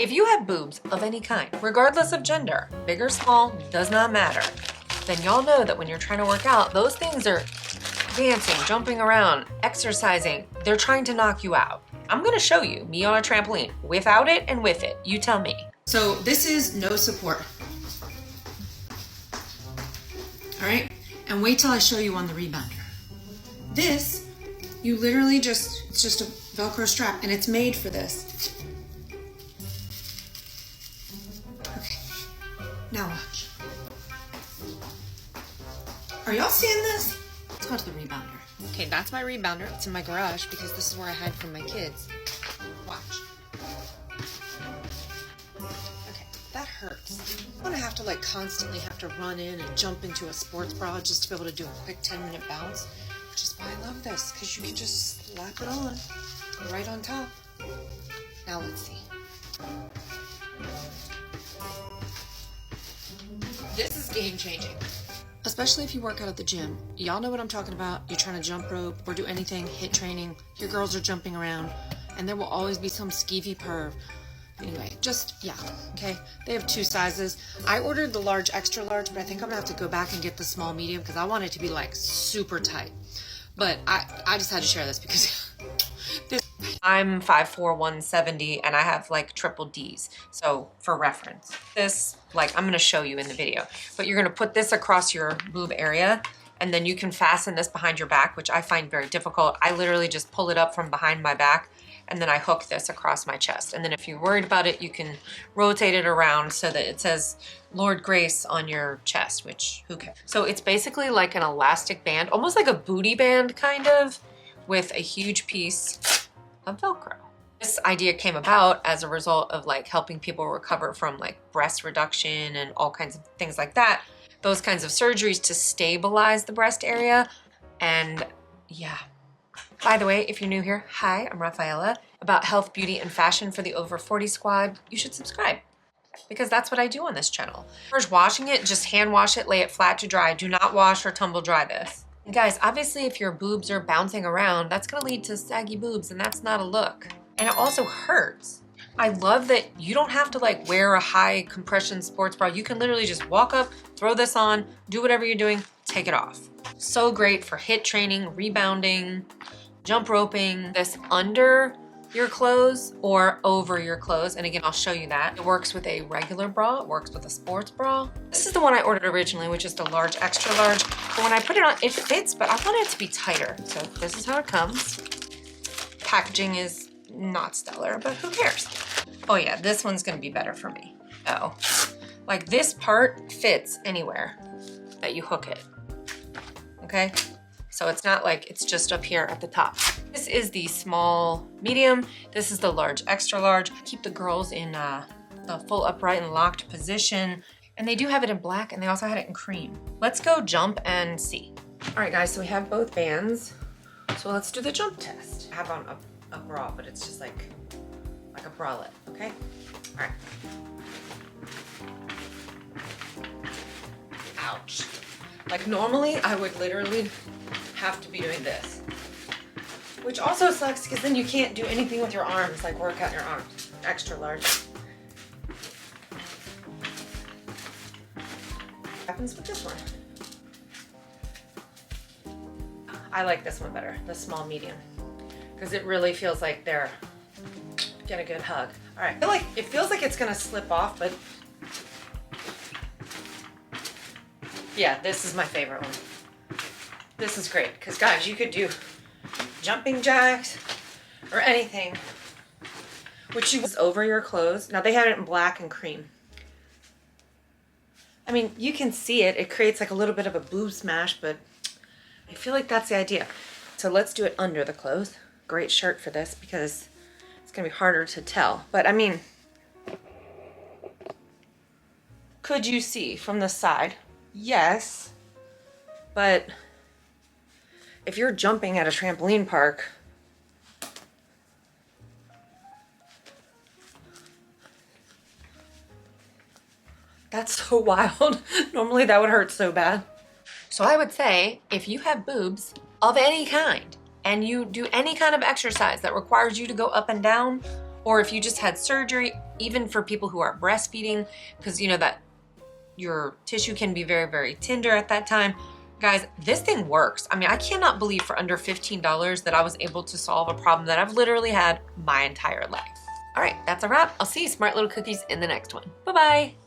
If you have boobs of any kind, regardless of gender, big or small, does not matter, then y'all know that when you're trying to work out, those things are dancing, jumping around, exercising. They're trying to knock you out. I'm gonna show you me on a trampoline, without it and with it. You tell me. So this is no support. All right, and wait till I show you on the rebounder. This, you literally it's just a Velcro strap and it's made for this. Okay, now watch. Are y'all seeing this? Let's go to the rebounder. Okay, that's my rebounder. It's in my garage because this is where I hide from my kids. Watch. Okay, that hurts. I'm gonna have to like constantly have to run in and jump into a sports bra just to be able to do a quick 10-minute bounce, which is why I love this, because you can just slap it on right on top. Now let's see. This is game changing. Especially if you work out at the gym. Y'all know what I'm talking about. You're trying to jump rope or do anything, hit training, your girls are jumping around, and there will always be some skeevy perv. Anyway, yeah, okay? They have 2 sizes. I ordered the large, extra large, but I think I'm gonna have to go back and get the small medium because I want it to be like super tight. But I just had to share this because I'm 5'4", 170, and I have like triple Ds. So for reference, this, like I'm gonna show you in the video, but you're gonna put this across your boob area and then you can fasten this behind your back, which I find very difficult. I literally just pull it up from behind my back and then I hook this across my chest. And then if you're worried about it, you can rotate it around so that it says Lordgrace on your chest, which who cares? So it's basically like an elastic band, almost like a booty band kind of, with a huge piece of Velcro. This idea came about as a result of like helping people recover from like breast reduction and all kinds of things like that. Those kinds of surgeries to stabilize the breast area. And yeah. By the way, if you're new here, hi, I'm Raphaela. About health, beauty, and fashion for the over 40 squad, you should subscribe because that's what I do on this channel. First, washing it, just hand wash it, lay it flat to dry. Do not wash or tumble dry this. And guys, obviously if your boobs are bouncing around, that's gonna lead to saggy boobs and that's not a look. And it also hurts. I love that you don't have to like wear a high compression sports bra. You can literally just walk up, throw this on, do whatever you're doing, take it off. So great for HIIT training, rebounding, jump roping, this under your clothes or over your clothes. And again, I'll show you that. It works with a regular bra, it works with a sports bra. This is the one I ordered originally, which is the large, extra large. But when I put it on, it fits, but I want it to be tighter. So this is how it comes. Packaging is not stellar, but who cares? Oh yeah, this one's gonna be better for me. Oh, like this part fits anywhere that you hook it, okay? So it's not like it's just up here at the top. This is the small medium. This is the large, extra large. Keep the girls in the full upright and locked position. And they do have it in black and they also had it in cream. Let's go jump and see. All right guys, so we have both bands. So let's do the jump test. I have on a bra, but it's just like a bralette, okay? All right. Ouch. Like normally I would literally have to be doing this, which also sucks because then you can't do anything with your arms, like work out your arms. Extra large. What happens with this one? I like this one better, the small medium, because it really feels like they're getting a good hug. All right, it feels like it's gonna slip off, but yeah, this is my favorite one. This is great, because guys, you could do jumping jacks or anything, which is over your clothes. Now they had it in black and cream. I mean, you can see it. It creates like a little bit of a boob smash, but I feel like that's the idea. So let's do it under the clothes. Great shirt for this because it's gonna be harder to tell. But I mean, could you see from the side? Yes, but if you're jumping at a trampoline park, that's so wild. Normally that would hurt so bad. So I would say if you have boobs of any kind and you do any kind of exercise that requires you to go up and down, or if you just had surgery, even for people who are breastfeeding, because you know that your tissue can be very, very tender at that time. Guys, this thing works. I mean, I cannot believe for under $15 that I was able to solve a problem that I've literally had my entire life. All right, that's a wrap. I'll see you smart little cookies in the next one. Bye-bye.